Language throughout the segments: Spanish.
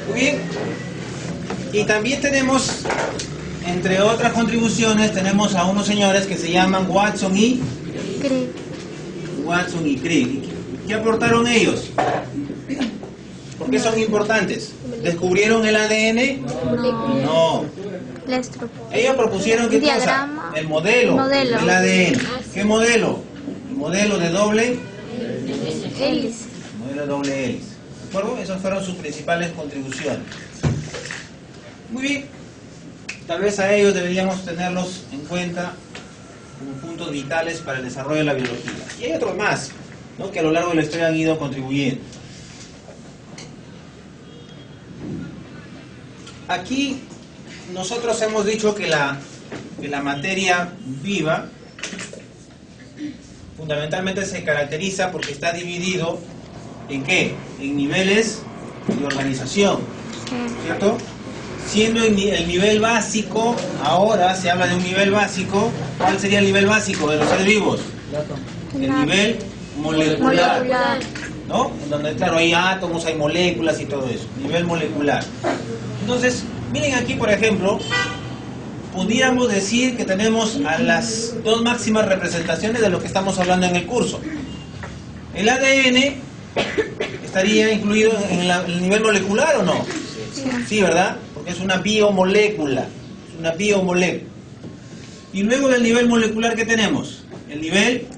Muy bien. Y también tenemos, entre otras contribuciones, tenemos a unos señores que se llaman Watson y Crick. ¿Qué aportaron ellos? ¿Por qué son importantes? ¿Descubrieron el ADN? No. Ellos propusieron ¿qué cosa? El modelo del ADN. ¿Qué modelo? El modelo de doble hélice. Modelo de doble hélice. ¿De acuerdo? Esas fueron sus principales contribuciones. Muy bien. Tal vez a ellos deberíamos tenerlos en cuenta como puntos vitales para el desarrollo de la biología. Y hay otros más, ¿no?, que a lo largo de la historia han ido contribuyendo. Aquí nosotros hemos dicho que la materia viva fundamentalmente se caracteriza porque está dividido ¿en qué? En niveles de organización, ¿cierto? Siendo el nivel básico, ahora se habla de un nivel básico. ¿Cuál sería el nivel básico de los seres vivos? El nivel molecular, ¿no? En donde, claro, hay átomos, hay moléculas y todo eso. Nivel molecular. Entonces, miren aquí, por ejemplo, pudiéramos decir que tenemos a las dos máximas representaciones de lo que estamos hablando en el curso. ¿El ADN estaría incluido en el nivel molecular o no? Sí, ¿verdad? Porque es una biomolécula. Es una biomolécula. Y luego del nivel molecular, ¿qué tenemos? El nivel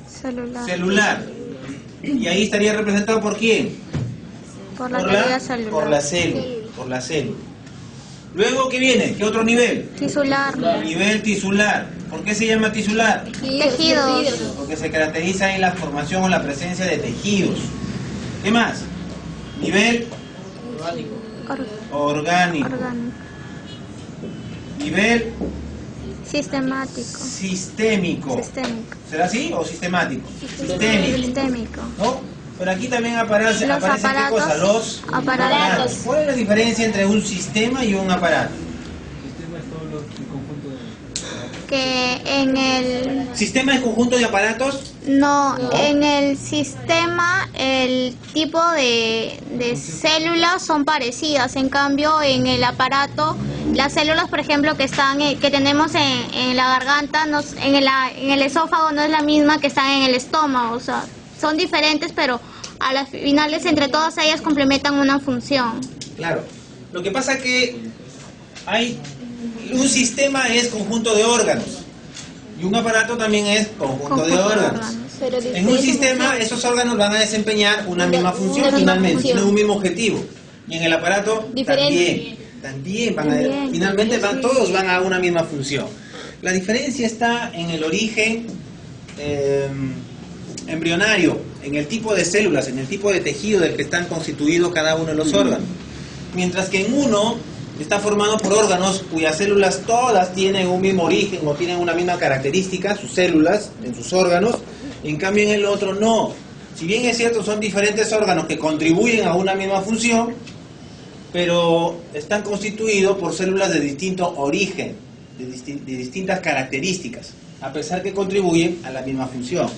celular. Y ahí estaría representado ¿por quién? Por la célula. Luego, ¿qué viene? ¿Qué otro nivel? Tisular. Nivel tisular. ¿Por qué se llama tisular? Tejidos. Porque se caracteriza en la formación o la presencia de tejidos. ¿Qué más? Nivel orgánico. Nivel sistémico. ¿Será así o sistemático? Sistémico. ¿No? Pero aquí también aparecen ¿qué cosa? Los aparatos. ¿Cuál es la diferencia entre un sistema y un aparato? Sistema es todo el conjunto de... Que en el... ¿Sistema es conjunto de aparatos? No, en el sistema el tipo de células son parecidas. En cambio, en el aparato, las células, por ejemplo, que tenemos en la garganta, en el esófago no es la misma que están en el estómago. O sea, son diferentes, pero a las finales entre todas ellas complementan una función. Claro. Lo que pasa es que un sistema es conjunto de órganos y un aparato también es conjunto de órganos. En un sistema esos órganos van a desempeñar una misma función finalmente, tienen un mismo objetivo. Y en el aparato también finalmente todos van a una misma función. La diferencia está en el origen embrionario, en el tipo de células, en el tipo de tejido del que están constituidos cada uno de los órganos. Mientras que en uno está formado por órganos cuyas células todas tienen un mismo origen o tienen una misma característica, sus células en sus órganos. En cambio en el otro no. Si bien es cierto, son diferentes órganos que contribuyen a una misma función, pero están constituidos por células de distinto origen, de distintas características, a pesar que contribuyen a la misma función.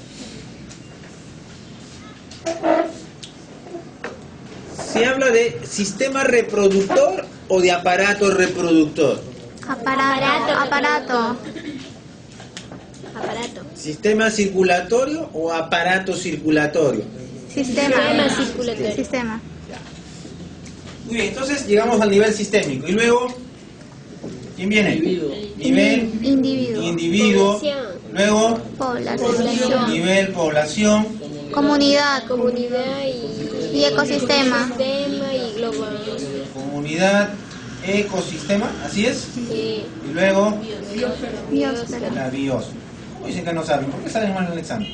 ¿Se habla de sistema reproductor o de aparato reproductor? Aparato. ¿Sistema circulatorio o aparato circulatorio? Sistema circulatorio. Muy bien, entonces llegamos al nivel sistémico. Y luego, ¿quién viene? Nivel individuo. Luego, población. Nivel población. Comunidad y ecosistema. Comunidad, ecosistema, ¿así es? Y luego, Biosfera. la biosfera. ¿Cómo dicen que no saben? ¿Por qué salen mal en el examen?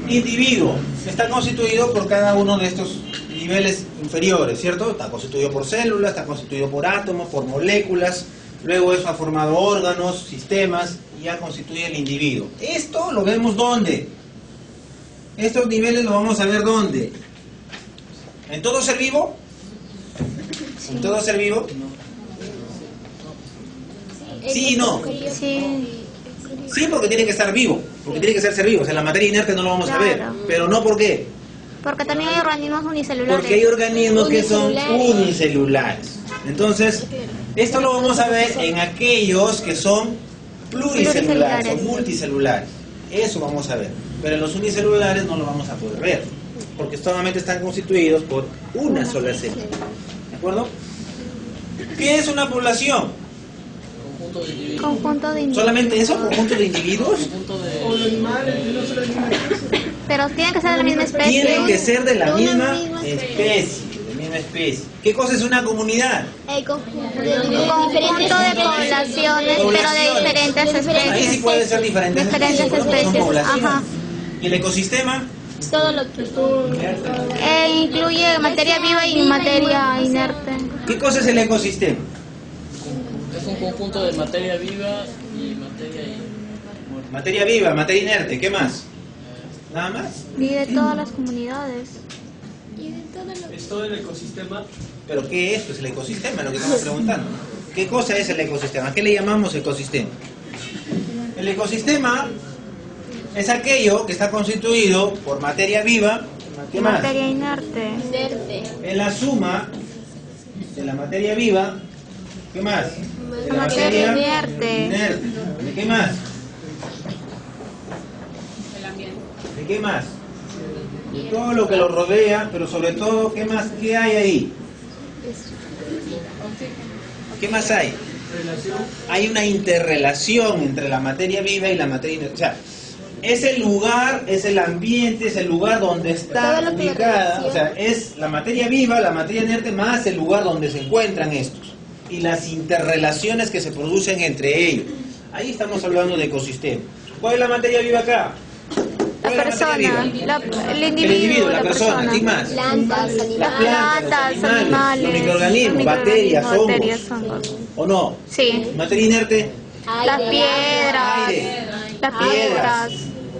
Individuo está constituido por cada uno de estos niveles inferiores, ¿cierto? Está constituido por células, está constituido por átomos, por moléculas. Luego eso ha formado órganos, sistemas, y ya constituye el individuo. Esto lo vemos ¿dónde? Estos niveles lo vamos a ver ¿dónde? ¿En todo ser vivo? ¿En todo ser vivo? Sí y no. Sí, porque tiene que estar vivo, porque tiene que ser vivo. O sea, la materia inerte no lo vamos a ver. Pero no ¿por qué? Porque también hay organismos unicelulares. Porque hay organismos que son unicelulares. Entonces, esto lo vamos a ver en aquellos que son pluricelulares o multicelulares. Eso vamos a ver. Pero en los unicelulares no lo vamos a poder ver, porque solamente están constituidos por una sola célula. ¿De acuerdo? ¿Qué es una población? Conjunto de individuos. ¿Solamente eso? ¿Conjunto de individuos? Pero tienen que ser de la misma especie. Tienen que ser de la misma especie. ¿Qué cosa es una comunidad? El conjunto de poblaciones, pero de diferentes especies. Ahí sí puede ser diferentes Diferentes especies. Ajá. ¿Y el ecosistema? Todo lo que incluye materia viva y materia inerte. ¿Qué cosa es el ecosistema? Es un conjunto de materia viva y materia muerta. Materia viva, materia inerte, ¿qué más? ¿Nada más? Y de todas las comunidades. Es todo el ecosistema. ¿Pero qué es? Pues el ecosistema, lo que estamos preguntando. ¿Qué cosa es el ecosistema? ¿A qué le llamamos ecosistema? El ecosistema es aquello que está constituido por materia viva. ¿Qué más? Materia inerte. Es la suma de la materia viva. ¿Qué más? De la Materia inerte. ¿De qué más? ¿De qué más? De todo lo que lo rodea, pero sobre todo, ¿qué más? ¿Qué hay ahí? ¿Qué más hay? Hay una interrelación entre la materia viva y la materia inerte. O sea, es el lugar, es el ambiente, es el lugar donde está ubicada. O sea, es la materia viva, la materia inerte, más el lugar donde se encuentran estos. Y las interrelaciones que se producen entre ellos. Ahí estamos hablando de ecosistema. ¿Cuál es la materia viva acá? La persona, el individuo, la persona, ¿qué más? Plantas, Los animales, los microorganismos, bacterias, hongos. ¿O no? Sí. Materia inerte, Las piedras, aire, las piedras,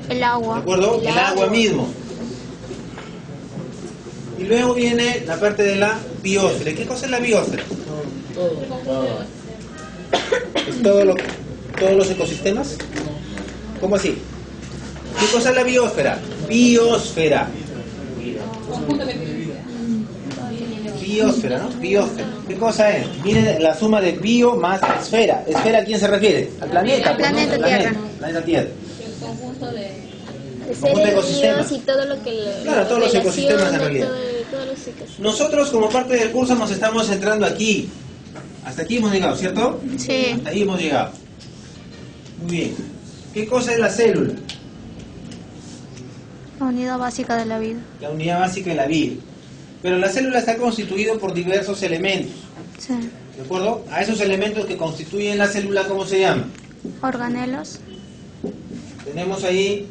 el ¿de agua. acuerdo? El agua mismo. Y luego viene la parte de la biosfera. ¿Qué cosa es la biosfera? ¿Es todos los ecosistemas? ¿Cómo así? ¿Qué cosa es la biosfera? Biosfera. Biosfera, ¿no? Biosfera. ¿Qué cosa es? Miren la suma de bio más esfera. ¿Esfera a quién se refiere? Al planeta. Al planeta Tierra. Planeta Tierra. Conjunto de Conjunto de ecosistemas. seres y todo lo que Claro, todos los ecosistemas en relaciona, realidad. todos los ecosistemas. Nosotros como parte del curso nos estamos centrando aquí. Hasta aquí hemos llegado, ¿cierto? Sí. Hasta ahí hemos llegado. Muy bien. ¿Qué cosa es la célula? La unidad básica de la vida. La unidad básica de la vida. Pero la célula está constituida por diversos elementos. Sí. ¿De acuerdo? A esos elementos que constituyen la célula, ¿cómo se llaman? Organelos. Tenemos ahí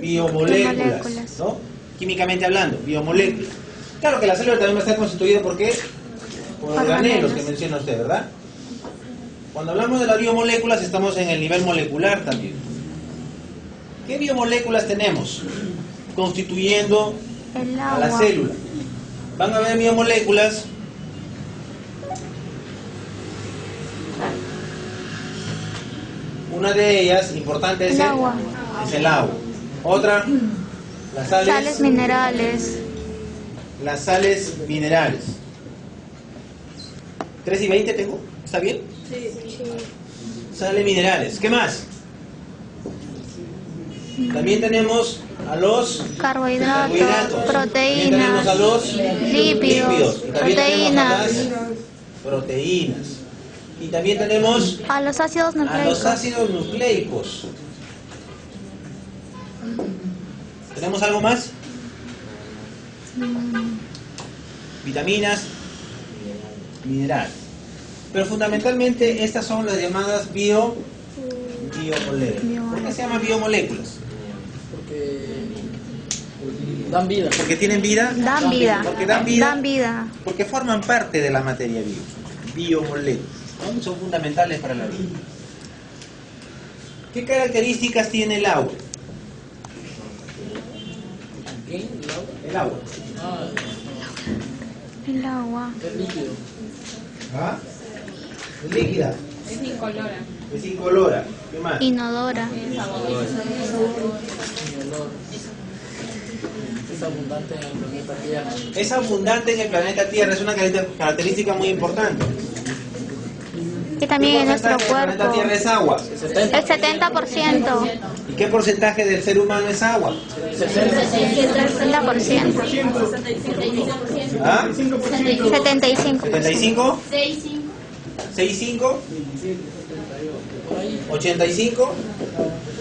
biomoléculas, Biomoléculas. ¿no? Químicamente hablando, biomoléculas. Claro que la célula también va a estar constituida ¿por qué? Por organelos que menciona usted, ¿verdad? Cuando hablamos de las biomoléculas estamos en el nivel molecular también. ¿Qué biomoléculas tenemos constituyendo El a la agua. célula? Van a haber biomoléculas una de ellas importante es El agua. es el agua. Otra, las Sales minerales. las sales minerales. 3 y 20 tengo, ¿está bien? Sales minerales. ¿Qué más? También tenemos a los Carbohidratos. También Proteínas. tenemos a los Lípidos. Y también tenemos a Proteínas. las proteínas. Y también tenemos A los ácidos a los nucleicos. ácidos nucleicos. ¿Tenemos algo más? Vitaminas, minerales. Pero fundamentalmente estas son las llamadas biomoléculas. ¿Por qué se llaman biomoléculas? Porque dan vida. Porque tienen vida. Dan vida. Porque dan vida. Dan vida. Porque forman parte de la materia viva. Biomoléculas, ¿no? Son fundamentales para la vida. ¿Qué características tiene el agua? ¿Qué? El agua. Ah, El agua. es líquido. ¿Ah? Es líquida. Es incolora. Es incolora. ¿Qué más? Inodora. Es abundante en el planeta Tierra. Es abundante en el planeta Tierra, es una característica muy importante. Y también en nuestro ¿Qué porcentaje del planeta cuerpo. Tierra es agua? El 70%. ¿Y qué porcentaje del ser humano es agua? 60%. ¿Ah? 75. ¿75? 65, 85,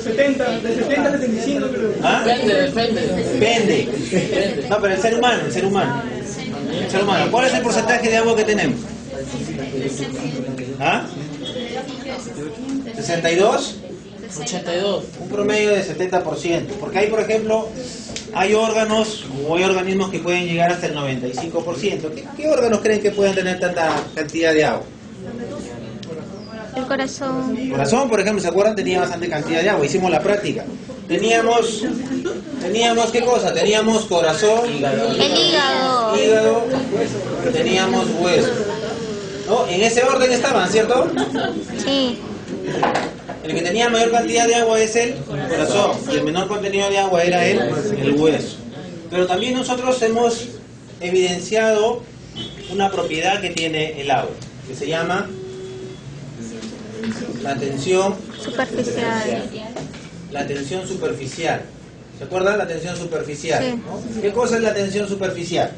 70, de 70 a 75 creo. ¿ah? Depende. Depende. No, pero el ser humano, el ser humano. El ser humano. ¿Cuál es el porcentaje de agua que tenemos? ¿Ah? 62, 82. un promedio de 70%. Porque hay, por ejemplo, hay órganos o hay organismos que pueden llegar hasta el 95%. ¿Qué órganos creen que pueden tener tanta cantidad de agua? El corazón. El corazón, por ejemplo, ¿se acuerdan? Tenía bastante cantidad de agua. Hicimos la práctica. Teníamos ¿qué cosa? Teníamos corazón, El hígado. hígado, teníamos hueso. ¿No? En ese orden estaban, ¿cierto? Sí. El que tenía mayor cantidad de agua es el corazón y el menor contenido de agua era el hueso. Pero también nosotros hemos evidenciado una propiedad que tiene el agua, que se llama la tensión Superficial. La tensión superficial. ¿Se acuerdan? La tensión superficial. Sí. ¿No? ¿Qué cosa es la tensión superficial?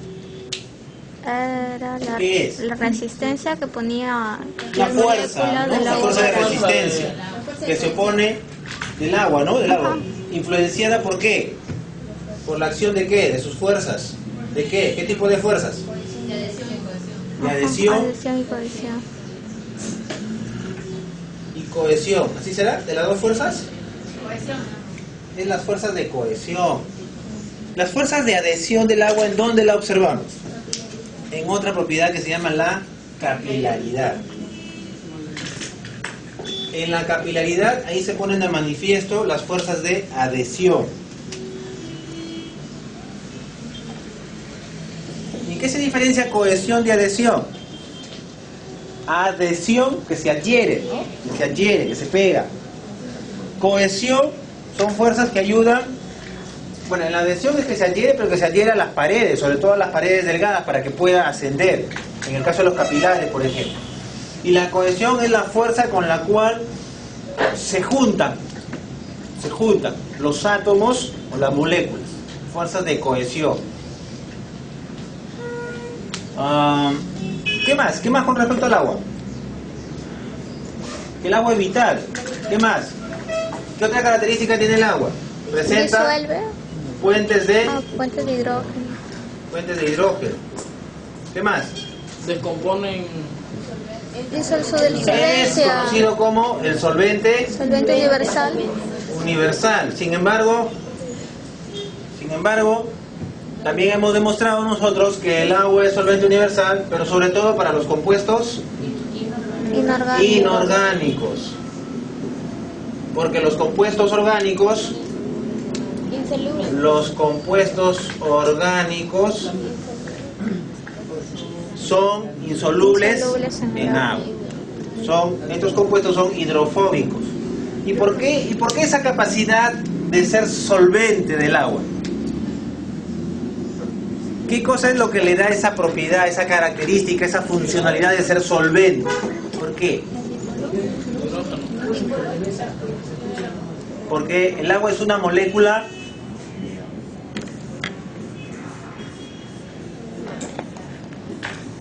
Era ¿Qué es? la resistencia que ponía La las fuerza, moléculas ¿no? del La agua. fuerza de resistencia que se opone del agua, ¿no? Del agua. ¿Influenciada por qué? ¿Por la acción de qué? ¿De sus fuerzas? ¿De qué? ¿Qué tipo de fuerzas? De adhesión Adhesión y cohesión. y cohesión. ¿Así será? ¿De las dos fuerzas? Es las fuerzas de cohesión. Las fuerzas de adhesión del agua, ¿en dónde la observamos? En otra propiedad que se llama la capilaridad. En la capilaridad, ahí se ponen de manifiesto las fuerzas de adhesión. ¿Y qué se diferencia cohesión de adhesión? Adhesión, que se adhiere, ¿no? Que se pega. Cohesión son fuerzas que ayudan. Bueno, en la adhesión es que se adhiere, pero que se adhiere a las paredes, sobre todo a las paredes delgadas, para que pueda ascender. En el caso de los capilares, por ejemplo. Y la cohesión es la fuerza con la cual se juntan los átomos o las moléculas. Fuerzas de cohesión. ¿Qué más? ¿Qué más con respecto al agua? El agua es vital. ¿Qué más? ¿Qué otra característica tiene el agua? Presenta Disuelve. fuentes de Fuentes de hidrógeno. hidrógeno. ¿Qué más? Descomponen. Dice el Es solvencia. conocido como el solvente Solvente universal. universal. Sin embargo, también hemos demostrado nosotros que el agua es solvente universal, pero sobre todo para los compuestos inorgánicos. Porque los compuestos orgánicos son insolubles en agua. Estos compuestos son hidrofóbicos. ¿Y por qué esa capacidad de ser solvente del agua? ¿Qué cosa es lo que le da esa propiedad, esa característica, esa funcionalidad de ser solvente? ¿Por qué? Porque el agua es una molécula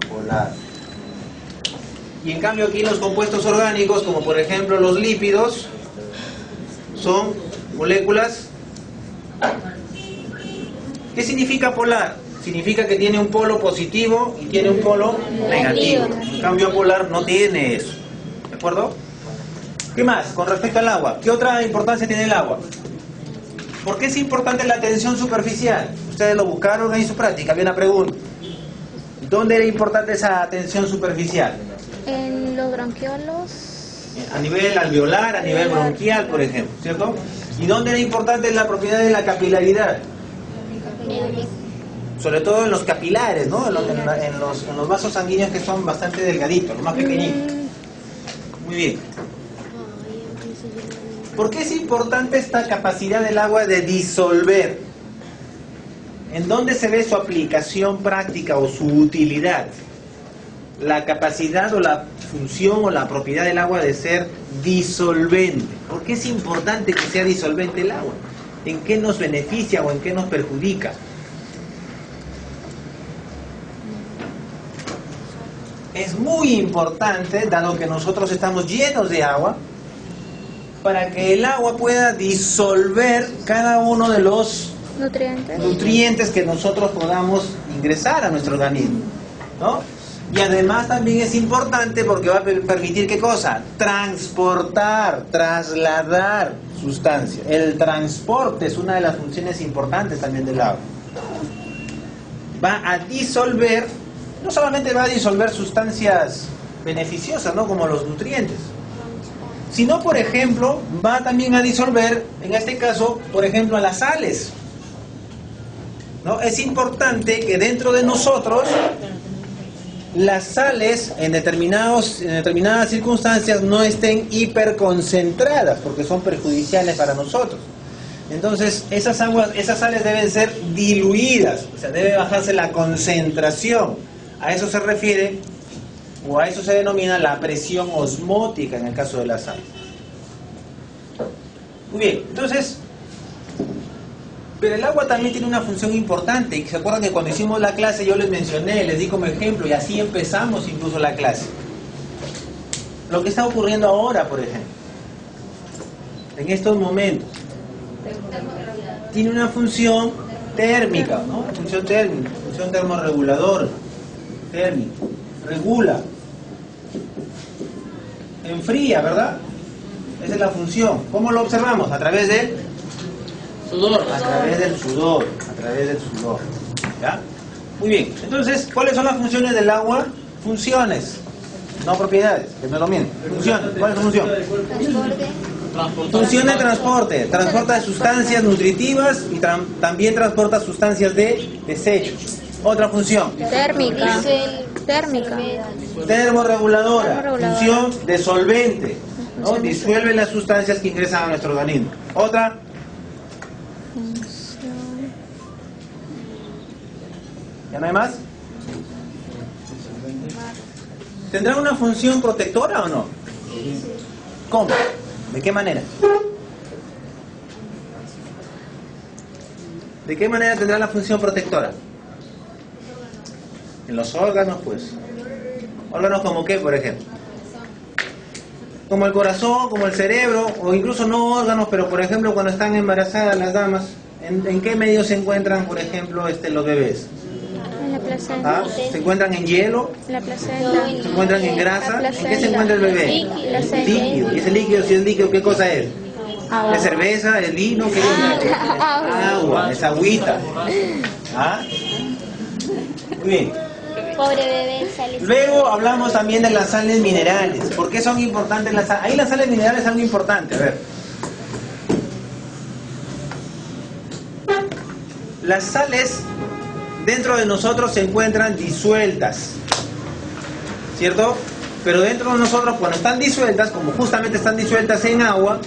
polar. Y en cambio aquí los compuestos orgánicos, como por ejemplo los lípidos, son moléculas. ¿Qué significa polar? Significa que tiene un polo positivo y tiene un polo negativo. En cambio polar no tiene eso. ¿De acuerdo? ¿Qué más con respecto al agua? ¿Qué otra importancia tiene el agua? ¿Por qué es importante la tensión superficial? Ustedes lo buscaron en su práctica, había una pregunta. ¿Dónde era importante esa tensión superficial? En los bronquiolos. A nivel alveolar, a nivel bronquial, por ejemplo, ¿cierto? ¿Y dónde era importante la propiedad de la capilaridad? Sobre todo en los capilares, ¿no? En los vasos sanguíneos que son bastante delgaditos, los más pequeñitos. Muy bien. ¿Por qué es importante esta capacidad del agua de disolver? ¿En dónde se ve su aplicación práctica o su utilidad? La capacidad o la función o la propiedad del agua de ser disolvente. ¿Por qué es importante que sea disolvente el agua? ¿En qué nos beneficia o en qué nos perjudica? Es muy importante, dado que nosotros estamos llenos de agua, para que el agua pueda disolver cada uno de los nutrientes que nosotros podamos ingresar a nuestro organismo, ¿no? Y además también es importante porque va a permitir, ¿qué cosa? Transportar, trasladar sustancias. El transporte es una de las funciones importantes también del agua. Va a disolver, no solamente va a disolver sustancias beneficiosas, ¿no? Como los nutrientes, sino, por ejemplo, va también a disolver, en este caso, por ejemplo, a las sales, ¿no? Es importante que dentro de nosotros las sales en determinadas circunstancias no estén hiperconcentradas porque son perjudiciales para nosotros. Entonces esas sales deben ser diluidas, o sea, debe bajarse la concentración. A eso se refiere o a eso se denomina la presión osmótica en el caso de las sales. Muy bien, entonces, pero el agua también tiene una función importante. Y se acuerdan que cuando hicimos la clase yo les mencioné, les di como ejemplo, y así empezamos incluso la clase. Lo que está ocurriendo ahora, por ejemplo, en estos momentos, tiene una función térmica, ¿no? Función térmica, función termorreguladora, térmica, regula, enfría, ¿verdad? Esa es la función. ¿Cómo lo observamos? A través del Sudor. A través del sudor, ¿ya? Muy bien, entonces, ¿cuáles son las funciones del agua? Funciones, no propiedades, que no es lo mismo. Funciones, ¿cuál es su función? Función de transporte, transporta sustancias nutritivas y también transporta sustancias de desechos. Otra función. Térmica. Termorreguladora, función de solvente, ¿no? Disuelve las sustancias que ingresan a nuestro organismo. Otra. ¿Ya no hay más? ¿Tendrá una función protectora o no? ¿Cómo? ¿De qué manera? ¿De qué manera tendrá la función protectora? En los órganos, pues. ¿Órganos como qué, por ejemplo? Como el corazón, como el cerebro, o incluso no órganos, pero por ejemplo cuando están embarazadas las damas, ¿en qué medio se encuentran, por ejemplo, los bebés? En la placenta. ¿Se encuentran en hielo? La placenta. ¿Se encuentran en grasa? ¿En qué se encuentra el bebé? Líquido. ¿Y ese líquido, si es líquido, qué cosa es? Agua. ¿Es cerveza? ¿Es vino? ¿Qué es? Agua, es agüita. ¿Ah? Muy bien. Pobre bebé, sale. Luego hablamos también de las sales minerales. ¿Por qué son importantes las sales? Ahí las sales minerales son importantes. A ver. Las sales dentro de nosotros se encuentran disueltas, ¿cierto? Pero dentro de nosotros, cuando están disueltas, como justamente están disueltas en agua,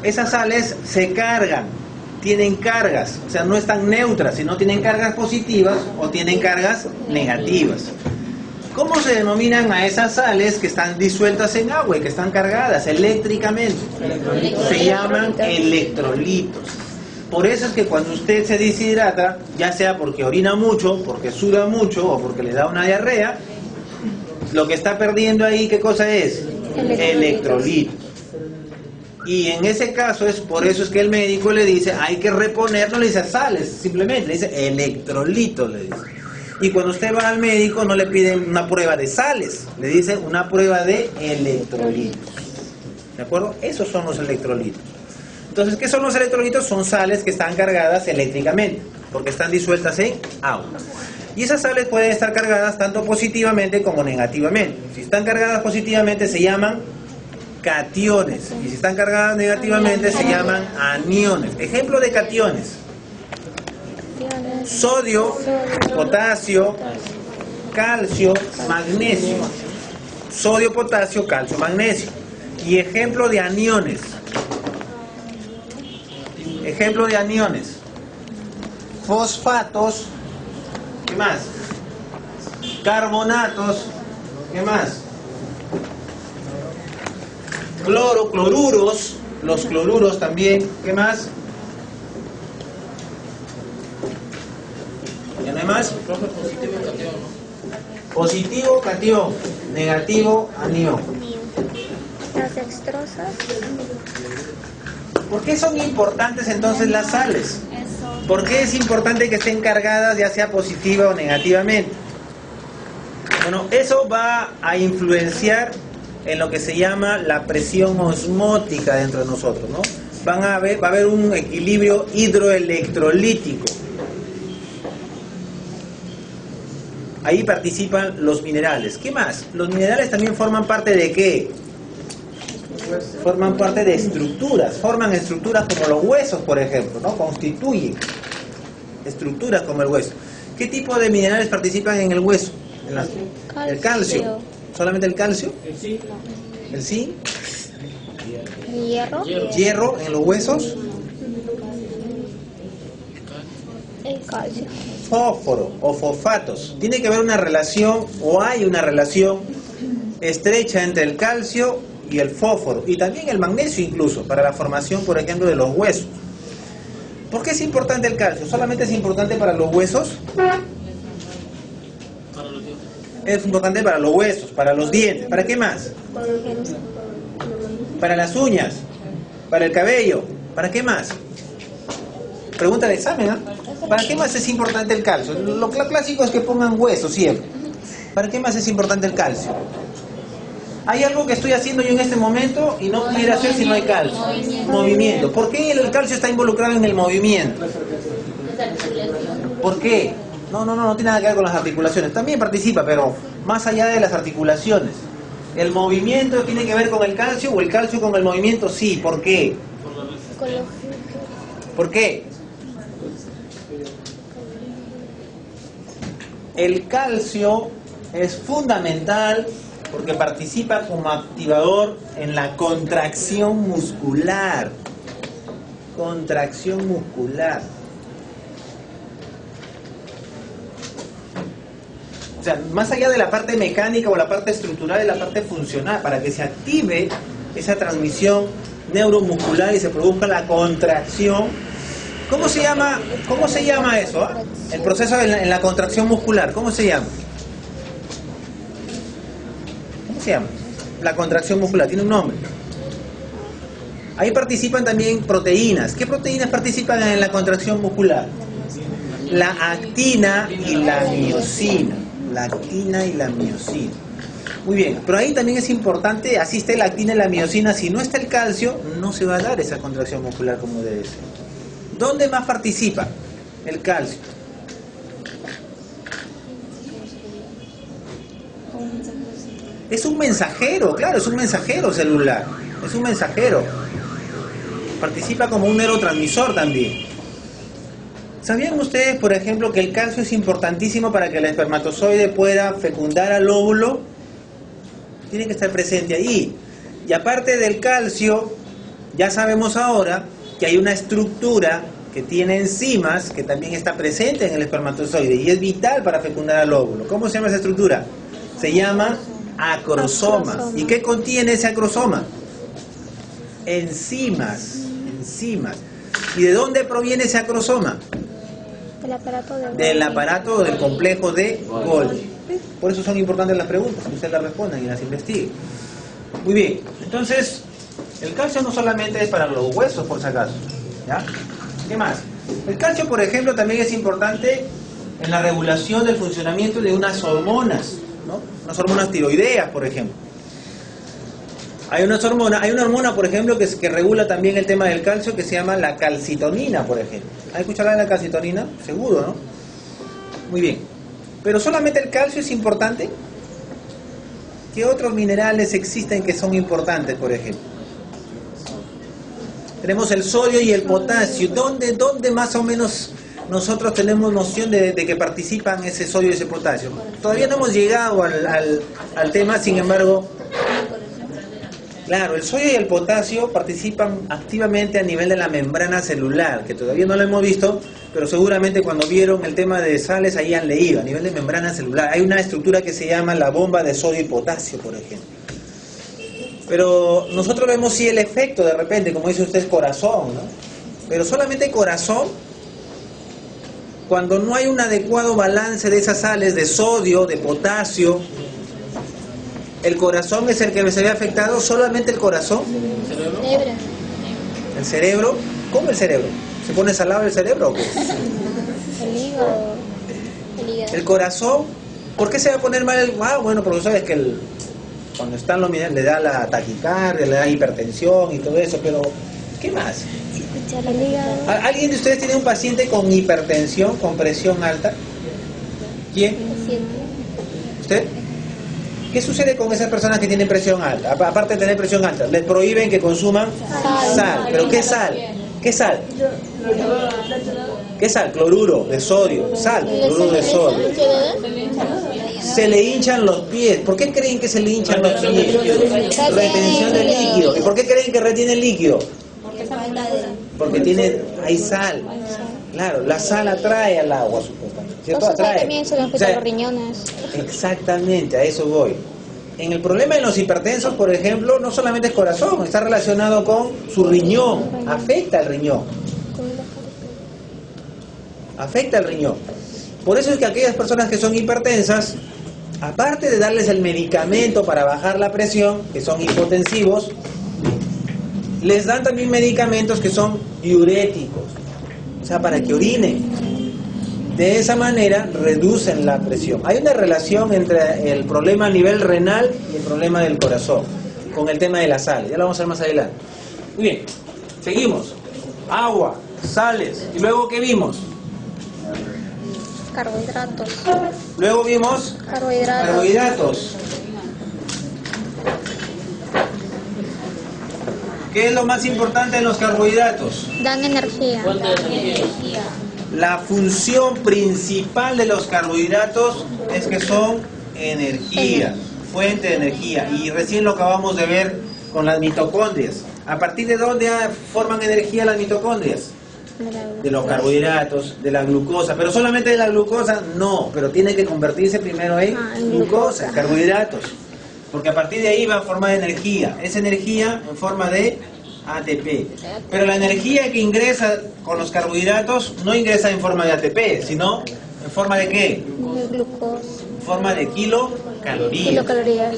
esas sales se cargan, tienen cargas, o sea, no están neutras, sino tienen cargas positivas o tienen cargas negativas. ¿Cómo se denominan a esas sales que están disueltas en agua y que están cargadas eléctricamente? Se llaman electrolitos. Por eso es que cuando usted se deshidrata, ya sea porque orina mucho, porque suda mucho o porque le da una diarrea, lo que está perdiendo ahí, ¿qué cosa es? Electrolitos. Y en ese caso es por eso es que el médico le dice, hay que reponer, no le dice sales, simplemente le dice electrolitos, le dice. Y cuando usted va al médico no le piden una prueba de sales, le dice una prueba de electrolitos. ¿De acuerdo? Esos son los electrolitos. Entonces, ¿qué son los electrolitos? Son sales que están cargadas eléctricamente, porque están disueltas en agua. Y esas sales pueden estar cargadas tanto positivamente como negativamente. Si están cargadas positivamente se llaman cationes, y si están cargadas negativamente se llaman aniones. Ejemplo de cationes: sodio, potasio, calcio, magnesio. Sodio, potasio, calcio, magnesio. Y ejemplo de aniones. Ejemplo de aniones: fosfatos, ¿qué más? Carbonatos, ¿qué más? Cloruros, los cloruros también, ¿qué más? ¿Ya no hay más? Profe, positivo y catión, ¿no? Positivo, catión, negativo, anión. Las dextrosas. ¿Por qué son importantes entonces las sales? ¿Por qué es importante que estén cargadas ya sea positiva o negativamente? Bueno, eso va a influenciar en lo que se llama la presión osmótica dentro de nosotros, ¿no? Va a haber un equilibrio hidroelectrolítico. Ahí participan los minerales. ¿Qué más? Los minerales también forman parte de ¿qué? Forman parte de estructuras. Forman estructuras como los huesos, por ejemplo, ¿no? Constituyen estructuras como el hueso. ¿Qué tipo de minerales participan en el hueso? El calcio. ¿Solamente el calcio? ¿El zinc? Hierro. ¿Hierro en los huesos? El calcio. Fósforo o fosfatos. Tiene que haber una relación, o hay una relación estrecha entre el calcio y el fósforo, y también el magnesio incluso, para la formación, por ejemplo, de los huesos. ¿Por qué es importante el calcio? ¿Solamente es importante para los huesos? Para los dientes. Es importante para los huesos, para los dientes. ¿Para qué más? Para las uñas, para el cabello. ¿Para qué más? Pregunta de examen, ¿ah? ¿Para qué más es importante el calcio? Lo clásico es que pongan huesos siempre. ¿Para qué más es importante el calcio? Hay algo que estoy haciendo yo en este momento y no pudiera hacer si no hay calcio. Movimiento. ¿Por qué el calcio está involucrado en el movimiento? ¿Por qué? No tiene nada que ver con las articulaciones. También participa, pero más allá de las articulaciones. ¿El movimiento tiene que ver con el calcio o el calcio con el movimiento? Sí. ¿Por qué? ¿Por qué? El calcio es fundamental porque participa como activador en la contracción muscular. Contracción muscular. O sea, más allá de la parte mecánica o la parte estructural, es la parte funcional, para que se active esa transmisión neuromuscular y se produzca la contracción. ¿Cómo se llama eso? ¿Ah? El proceso en la contracción muscular, ¿cómo se llama? ¿Cómo se llama? La contracción muscular, tiene un nombre. Ahí participan también proteínas. ¿Qué proteínas participan en la contracción muscular? La actina y la miosina. La actina y la miosina. Muy bien, pero ahí también es importante, así esté la actina y la miosina, si no está el calcio, no se va a dar esa contracción muscular como debe ser. ¿Dónde más participa el calcio? Es un mensajero, claro, es un mensajero celular. Es un mensajero. Participa como un neurotransmisor también. ¿Sabían ustedes, por ejemplo, que el calcio es importantísimo para que el espermatozoide pueda fecundar al óvulo? Tiene que estar presente ahí. Y aparte del calcio, ya sabemos ahora que hay una estructura que tiene enzimas que también está presente en el espermatozoide y es vital para fecundar al óvulo. ¿Cómo se llama esa estructura? Se llama acrosoma. ¿Y qué contiene ese acrosoma? Enzimas. ¿Y de dónde proviene ese acrosoma? Del aparato del complejo de Golgi. Por eso son importantes las preguntas, que ustedes las respondan y las investiguen. Muy bien, entonces el calcio no solamente es para los huesos, por si acaso, ¿ya? ¿Qué más? El calcio, por ejemplo, también es importante en la regulación del funcionamiento de unas hormonas, ¿no? Unas hormonas tiroideas, por ejemplo. Hay una hormona, por ejemplo, que regula también el tema del calcio, que se llama la calcitonina, por ejemplo. ¿Has escuchado hablar de la calcitonina? Seguro, ¿no? Muy bien. ¿Pero solamente el calcio es importante? ¿Qué otros minerales existen que son importantes, por ejemplo? Tenemos el sodio y el potasio. ¿Dónde más o menos nosotros tenemos noción de que participan ese sodio y ese potasio? Todavía no hemos llegado al tema, sin embargo... Claro, el sodio y el potasio participan activamente a nivel de la membrana celular, que todavía no lo hemos visto, pero seguramente cuando vieron el tema de sales ahí han leído, a nivel de membrana celular. Hay una estructura que se llama la bomba de sodio y potasio, por ejemplo. Pero nosotros vemos sí el efecto de repente, como dice usted, corazón, ¿no? Pero solamente corazón, cuando no hay un adecuado balance de esas sales, de sodio, de potasio, el corazón es el que se ve afectado, solamente el corazón. Hebra. ¿El cerebro? ¿Cómo el cerebro? ¿Se pone salado el cerebro o qué? El hígado. El hígado. El corazón, ¿por qué se va a poner mal el...? Ah, bueno, porque sabes que cuando están los le da la taquicardia, le da hipertensión y todo eso, pero ¿qué más? El hígado. ¿Alguien de ustedes tiene un paciente con hipertensión, con presión alta? ¿Quién? ¿Usted? ¿Qué sucede con esas personas que tienen presión alta? Aparte de tener presión alta, les prohíben que consuman sal. ¿Pero qué sal? ¿Qué sal? ¿Qué sal? Cloruro de sodio. Sal, cloruro de sodio. Se le hinchan los pies. ¿Por qué creen que se le hinchan los pies? Retención de líquido. ¿Y por qué creen que retiene el líquido? Porque hay sal. Claro, la sal atrae al agua, supuestamente. ¿Cierto? Atrae. También se le afectan los riñones. Exactamente, a eso voy. En el problema de los hipertensos, por ejemplo, no solamente es corazón, está relacionado con su riñón. Afecta al riñón. Afecta al riñón. Por eso es que aquellas personas que son hipertensas, aparte de darles el medicamento para bajar la presión, que son hipotensivos, les dan también medicamentos que son diuréticos, o sea, para que orinen. De esa manera reducen la presión. Hay una relación entre el problema a nivel renal y el problema del corazón, con el tema de la sal. Ya lo vamos a ver más adelante. Muy bien, seguimos. Agua, sales, y luego ¿qué vimos? Carbohidratos. Luego vimos carbohidratos. ¿Qué es lo más importante en los carbohidratos? Dan energía. Fuente de energía. La función principal de los carbohidratos es que son energía, fuente de energía. Y recién lo acabamos de ver con las mitocondrias. ¿A partir de dónde forman energía las mitocondrias? De los carbohidratos, de la glucosa. Pero solamente de la glucosa, no. Pero tiene que convertirse primero en glucosa, en carbohidratos. Porque a partir de ahí va a formar energía. Es energía en forma de ATP. Pero la energía que ingresa con los carbohidratos no ingresa en forma de ATP, sino en forma de ¿qué? Glucosa. En forma de kilocalorías. Kilocalorías.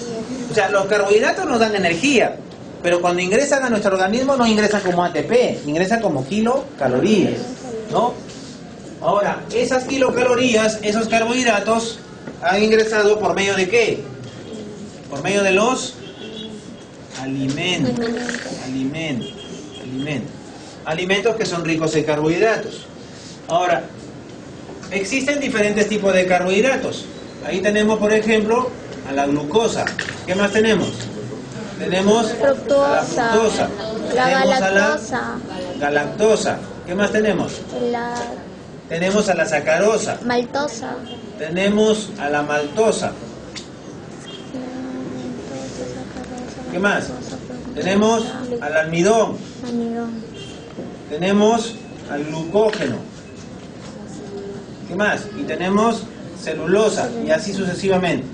O sea, los carbohidratos nos dan energía, pero cuando ingresan a nuestro organismo no ingresan como ATP, ingresan como kilocalorías, ¿no? Ahora, esas kilocalorías, esos carbohidratos, han ingresado por medio de ¿qué? Por medio de los alimentos que son ricos en carbohidratos. Ahora, existen diferentes tipos de carbohidratos. Ahí tenemos, por ejemplo, a la glucosa. ¿Qué más tenemos? Tenemos Fructosa. a la fructosa. La Tenemos galactosa. a la galactosa. ¿Qué más tenemos? La Tenemos a la sacarosa. maltosa. Tenemos a la maltosa. ¿Qué más? Tenemos al almidón. Almidón. Tenemos al glucógeno. ¿Qué más? Y tenemos celulosa y así sucesivamente.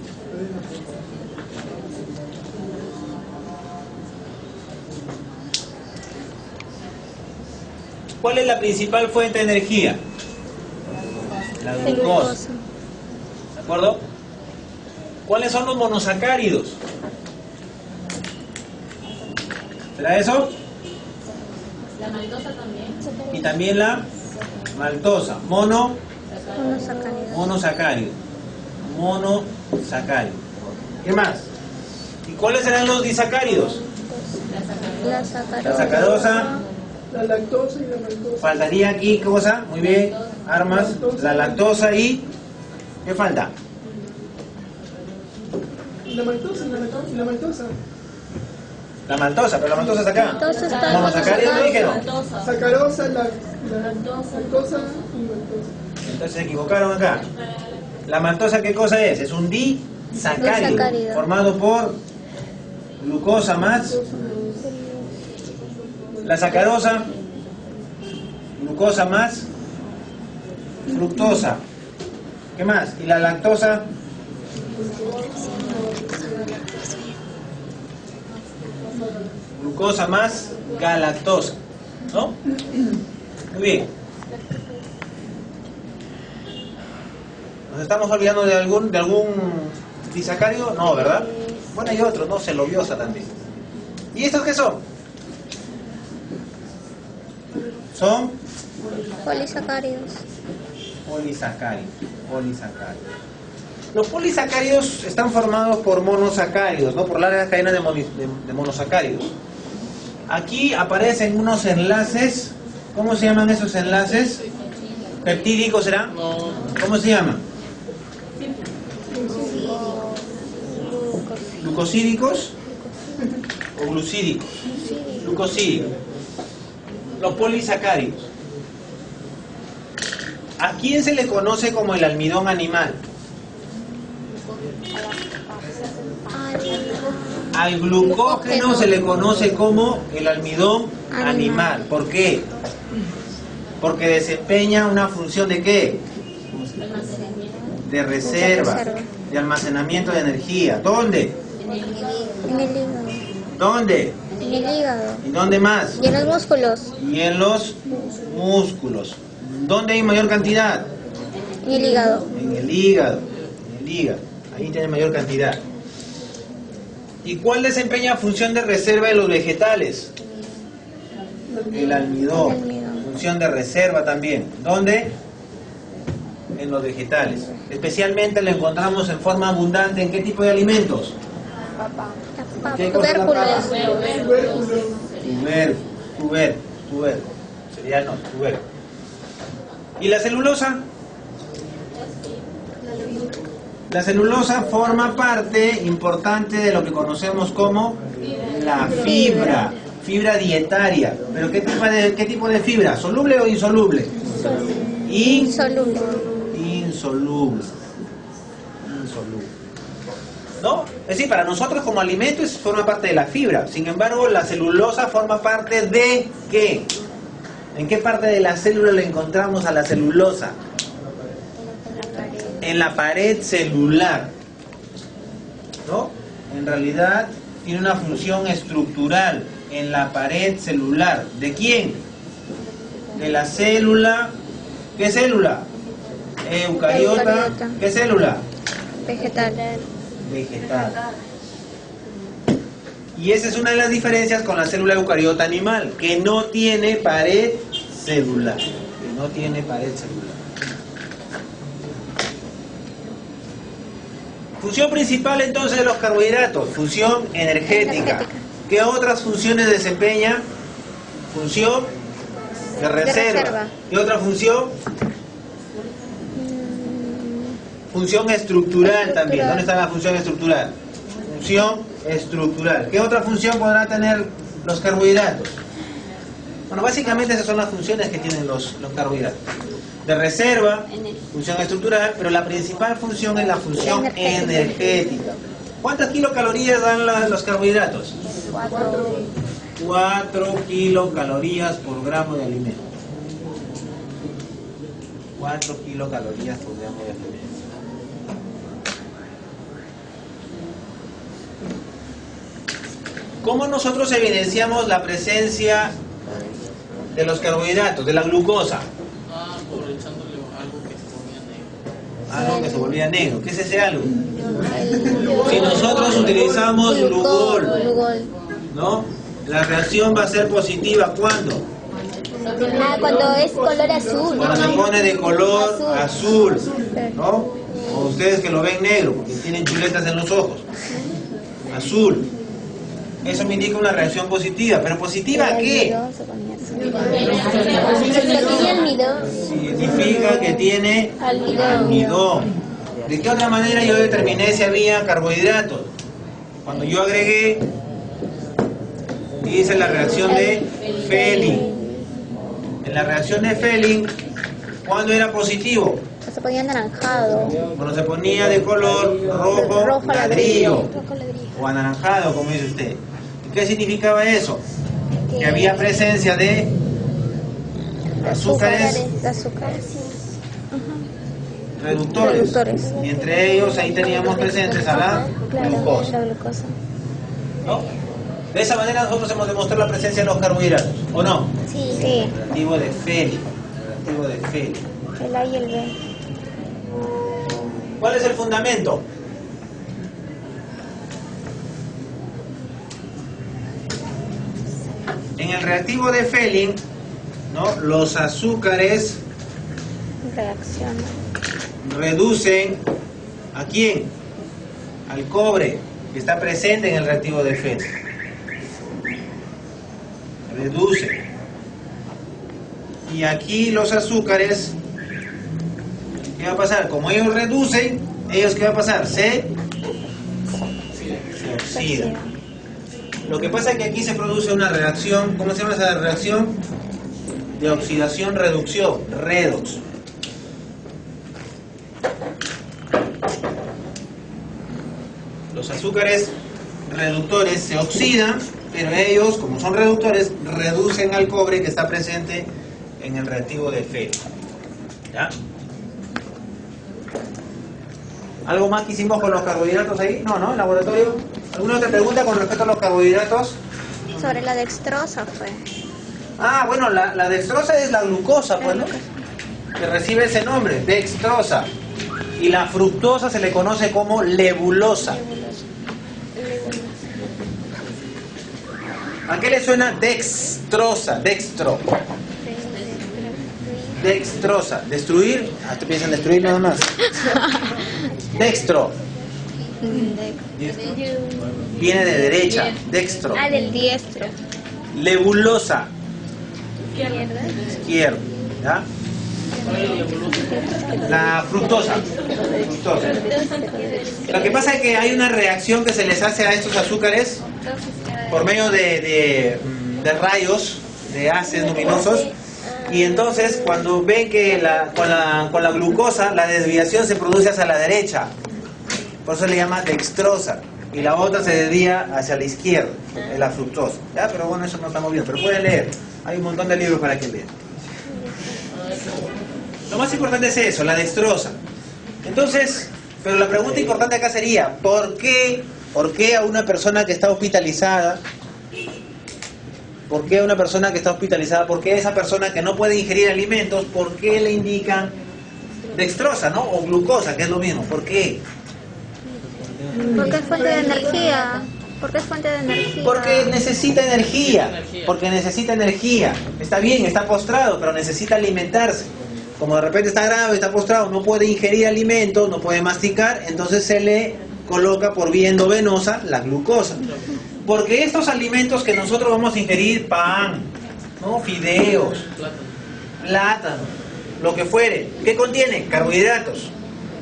¿Cuál es la principal fuente de energía? La glucosa. ¿De acuerdo? ¿Cuáles son los monosacáridos? ¿Será eso? La maltosa también. Y también la maltosa. Monosacárido. ¿Qué más? ¿Y cuáles serán los disacáridos? La La sacarosa. La lactosa y la maltosa. Faltaría aquí, ¿qué cosa? Muy bien. Armas. La lactosa y... ¿Qué falta? La maltosa y la maltosa. La maltosa, pero la maltosa está acá. Maltosa está- Monosacáridos me dijeron. Sacarosa, la lactosa y maltosa. Entonces se equivocaron acá. ¿La maltosa qué cosa es? Es un disacárido Disacárido. formado por glucosa más la sacarosa, glucosa más fructosa. ¿Qué más? ¿Y la lactosa? Glucosa más galactosa, ¿no? Muy bien. ¿Nos estamos olvidando de algún disacárido? No, ¿verdad? Bueno, hay otros, ¿no? Celuliosa también. ¿Y estos qué son? Son Polisacáridos. polisacáridos. Los polisacáridos están formados por monosacáridos, ¿no? Por largas cadenas de monosacáridos. Aquí aparecen unos enlaces. ¿Cómo se llaman esos enlaces? ¿Peptídicos será? No, ¿Cómo se llaman? ¿Glucosídicos o glucídicos? Glucosídicos. Los polisacáridos. ¿A quién se le conoce como el almidón animal? Al glucógeno se le conoce como el almidón animal. ¿Por qué? Porque desempeña una función ¿de qué? De reserva, de almacenamiento de energía. ¿Dónde? En el hígado. ¿Dónde? En el hígado. ¿Y dónde más? Y en los músculos. Y en los músculos. ¿Dónde hay mayor cantidad? En el hígado. En el hígado. En el hígado. Ahí tiene mayor cantidad. ¿Y cuál desempeña función de reserva de los vegetales? El almidón. El almidón. Función de reserva también. ¿Dónde? En los vegetales. Especialmente lo encontramos en forma abundante en qué tipo de alimentos. ¿Qué cosa es la papa? Tubérculos. Tubérculo. Sería no, tubérculo. ¿Y la celulosa? La celulosa forma parte importante de lo que conocemos como la fibra. Fibra dietaria. ¿Pero qué tipo de fibra? ¿Soluble o insoluble? Insoluble. Insoluble. ¿No? Es decir, para nosotros como alimento forma parte de la fibra. Sin embargo, la celulosa forma parte de ¿qué? ¿En qué parte de la célula le encontramos a la celulosa? En la pared celular. ¿No? En realidad tiene una función estructural en la pared celular. ¿De quién? De la célula. ¿Qué célula? Eucariota. ¿Qué célula? Vegetal. Vegetal. Y esa es una de las diferencias con la célula eucariota animal, que no tiene pared celular. Que no tiene pared celular. Función principal entonces de los carbohidratos, función energética. ¿Qué otras funciones desempeña? Función de reserva. ¿Qué otra función? Función estructural también. ¿Dónde está la función estructural? Función estructural. ¿Qué otra función podrán tener los carbohidratos? Bueno, básicamente esas son las funciones que tienen los carbohidratos. De reserva, función estructural, pero la principal función es la función energética. ¿Cuántas kilocalorías dan los carbohidratos? 4 kilocalorías por gramo de alimento. 4 kilocalorías por gramo de alimento. ¿Cómo nosotros evidenciamos la presencia de los carbohidratos, de la glucosa? por echándole algo que se ponía negro. Algo que se volvía negro. ¿Qué es ese algo? Si nosotros utilizamos Lugol, ¿no? La reacción va a ser positiva. ¿Cuándo? Cuando es color azul. Cuando se pone de color azul, ¿no? O ustedes que lo ven negro, porque tienen chuletas en los ojos. Azul. Eso me indica una reacción positiva. ¿Pero positiva a qué? Significa que tiene almidón. ¿De qué otra manera yo determiné si había carbohidratos? Cuando yo agregué, hice la reacción de Fehling. En la reacción de Fehling, ¿cuándo era positivo? Se ponía anaranjado. Cuando se ponía de color rojo ladrillo. O anaranjado, como dice usted. ¿Qué significaba eso? Que había presencia de azúcares reductores. Y entre ellos ahí teníamos presentes a la glucosa. La glucosa. ¿No? De esa manera nosotros hemos demostrado la presencia de los carbohidratos, ¿o no? Sí. Reactivo de Fehling. Reactivo de Fehling. El A y el B. ¿Cuál es el fundamento? En el reactivo de Fehling, ¿no? Los azúcares Reacciona. reducen ¿a quién? Al cobre, que está presente en el reactivo de Fehling. Reducen. Y aquí los azúcares, ¿qué va a pasar? Como ellos reducen, ellos ¿qué va a pasar? Se oxidan. Lo que pasa es que aquí se produce una reacción, ¿cómo se llama esa reacción? De oxidación-reducción, redox. Los azúcares reductores se oxidan, pero ellos, como son reductores, reducen al cobre que está presente en el reactivo de Fehling. ¿Ya? ¿Algo más que hicimos con los carbohidratos ahí? No, ¿no? ¿En laboratorio? ¿Alguna otra pregunta con respecto a los carbohidratos? Sobre la dextrosa fue. Ah, bueno, la dextrosa es la glucosa, pues, ¿no? Que recibe ese nombre, dextrosa. Y la fructosa se le conoce como lebulosa. ¿A qué le suena dextrosa? Dextro. Dextrosa. ¿Destruir? Ah, te piensan destruir nada más. Dextro. Viene de derecha. Dextro. Ah, del diestro. Lebulosa. Izquierda. Izquierdo. ¿Ya? La fructosa. Fructosa. Lo que pasa es que hay una reacción que se les hace a estos azúcares por medio de rayos, de haces luminosos, y entonces cuando ven que con la glucosa la desviación se produce hacia la derecha, por eso le llama dextrosa, y la otra se desvía hacia la izquierda, es la fructosa. ¿Ya? Pero bueno, eso no estamos viendo, pero pueden leer, hay un montón de libros para que lean. Lo más importante es eso, la dextrosa. Entonces, pero la pregunta importante acá sería, ¿por qué a una persona que está hospitalizada, por qué a esa persona que no puede ingerir alimentos, por qué le indican dextrosa, ¿no? O glucosa, que es lo mismo? ¿Por qué? Porque es fuente de energía. Porque es fuente de energía. Porque necesita energía. Porque necesita energía. Está bien, está postrado, pero necesita alimentarse. Como de repente está grave, está postrado, no puede ingerir alimentos, no puede masticar, entonces se le coloca por vía endovenosa la glucosa. Porque estos alimentos que nosotros vamos a ingerir, pan, ¿no? Fideos, plátano, lo que fuere, ¿qué contiene? Carbohidratos.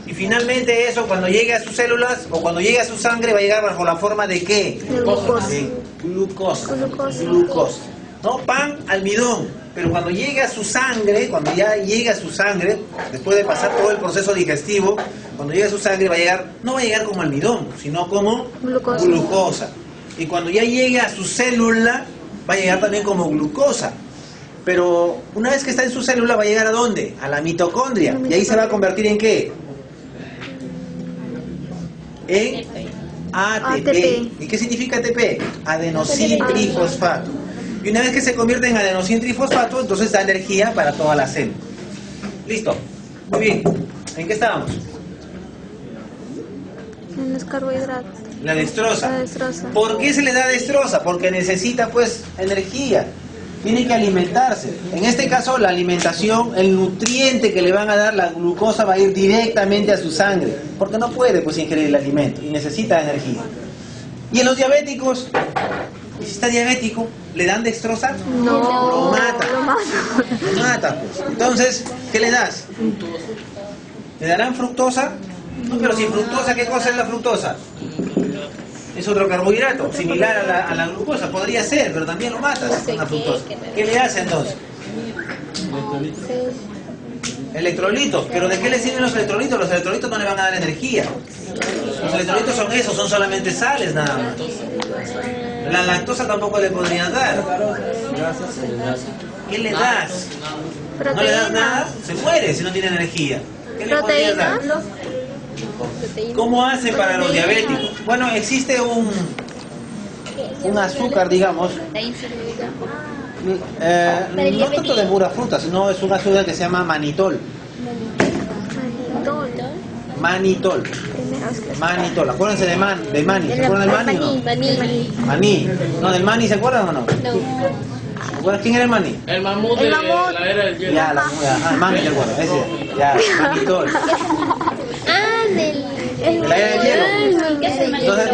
Y finalmente eso, cuando llegue a sus células o cuando llegue a su sangre, va a llegar bajo la forma de ¿qué? De glucosa. De glucosa. Glucosa. ¿No? Pan, almidón. Pero cuando llegue a su sangre, cuando ya llegue a su sangre, después de pasar todo el proceso digestivo, cuando llegue a su sangre va a llegar, no va a llegar como almidón, sino como glucosa. Y cuando ya llegue a su célula, va a llegar también como glucosa. Pero una vez que está en su célula, va a llegar ¿a dónde? A la mitocondria. Y ahí se va a convertir ¿en qué? En ATP. ¿Y qué significa ATP? Adenosintrifosfato. Y una vez que se convierte en adenosintrifosfato, entonces da energía para toda la célula. Listo. Muy bien. ¿En qué estábamos? En los carbohidratos. La dextrosa. La dextrosa. ¿Por qué se le da dextrosa? Porque necesita pues energía. Tiene que alimentarse. En este caso, la alimentación, el nutriente que le van a dar, la glucosa, va a ir directamente a su sangre. Porque no puede pues ingerir el alimento y necesita energía. Y en los diabéticos, ¿y si está diabético? ¿Le dan dextrosa? No. Lo mata. Lo mata pues. Entonces, ¿qué le das? ¿Le darán fructosa? No, pero sin fructosa, ¿qué cosa es la fructosa? Es otro carbohidrato, similar a la glucosa, podría ser, pero también lo matas con la fructosa. ¿Qué le hace entonces? Electrolitos, pero ¿de qué le sirven los electrolitos? Los electrolitos no le van a dar energía. Los electrolitos son esos, son solamente sales nada más. La lactosa tampoco le podrían dar. ¿Qué le das? ¿No le das nada? Se muere si no tiene energía. ¿Qué ¿Qué le podrías dar? ¿Cómo hace para los diabéticos? Bueno, existe un azúcar, digamos, no tanto de pura fruta, sino es un azúcar que se llama manitol. Manitol. Manitol. Acuérdense de Mani. ¿Se acuerdan del Mani o no? Maní. No, del Mani, ¿se acuerdan o no? ¿Se acuerdan quién era el Mani? El mamut de la era del hielo. Ya, el Mani, ¿se acuerdan? Ese. Ya, Manitol. De la era del hielo. Entonces,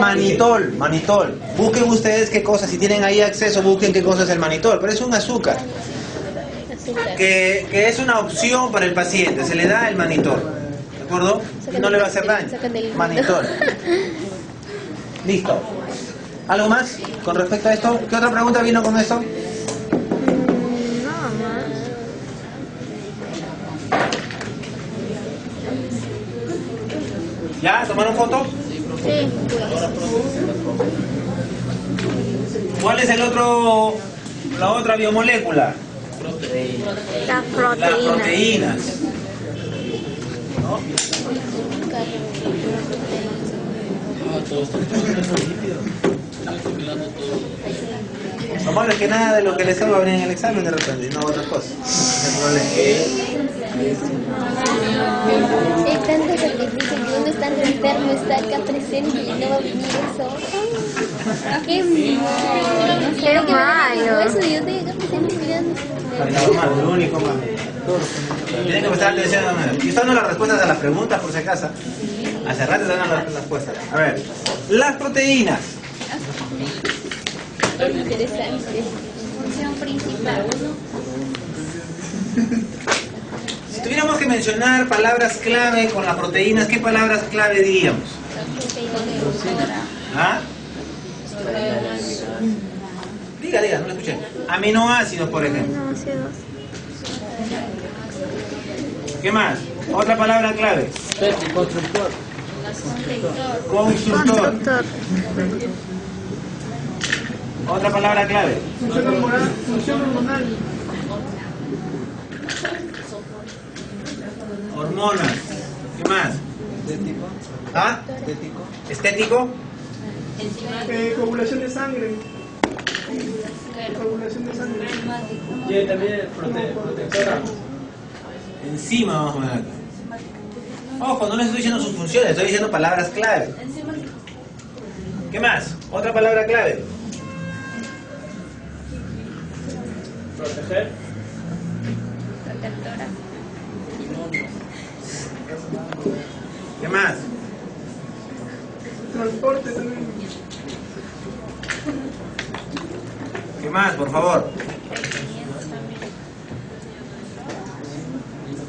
manitol. Busquen ustedes qué cosa, si tienen ahí acceso, busquen qué cosa es el manitol. Pero es un azúcar que es una opción para el paciente. Se le da el manitol. ¿De acuerdo? Y no le va a hacer daño. Manitol. Listo. ¿Algo más con respecto a esto? ¿Qué otra pregunta vino con esto? ¿Ya? ¿Tomaron foto? Sí. ¿Cuál es la otra biomolécula? Las Las proteínas. ¿No? Lo malo es que nada de lo que les salga va a venir en el examen de repente, no otra cosa. No hay problema. Hay tantos sacrificios que uno estando enfermo está acá presente y no va a venir eso. Qué malo. Pero que malo. Eso yo estoy acá presente mirando. Lo único malo. Tienen que prestar atención. Y están dando las respuestas a las preguntas por si acaso. Hace rato están dando las respuestas. A ver, las proteínas. Interesante. Función principal. Si tuviéramos que mencionar palabras clave con las proteínas, ¿qué palabras clave diríamos? ¿Ah? Diga, no lo escuché. Aminoácidos, por ejemplo. ¿Qué más? Otra palabra clave. Constructor. Constructor. Otra palabra clave. Función hormonal. Hormonas. ¿Qué más? ¿Ah? Estético. Coagulación de sangre. Coagulación de sangre. Y también protectora. Encima vamos a poner acá. Ojo, no les estoy diciendo sus funciones, estoy diciendo palabras clave. ¿Qué más? Otra palabra clave. Proteger. Protectora. ¿Qué más? Transporte también. ¿Qué más, por favor?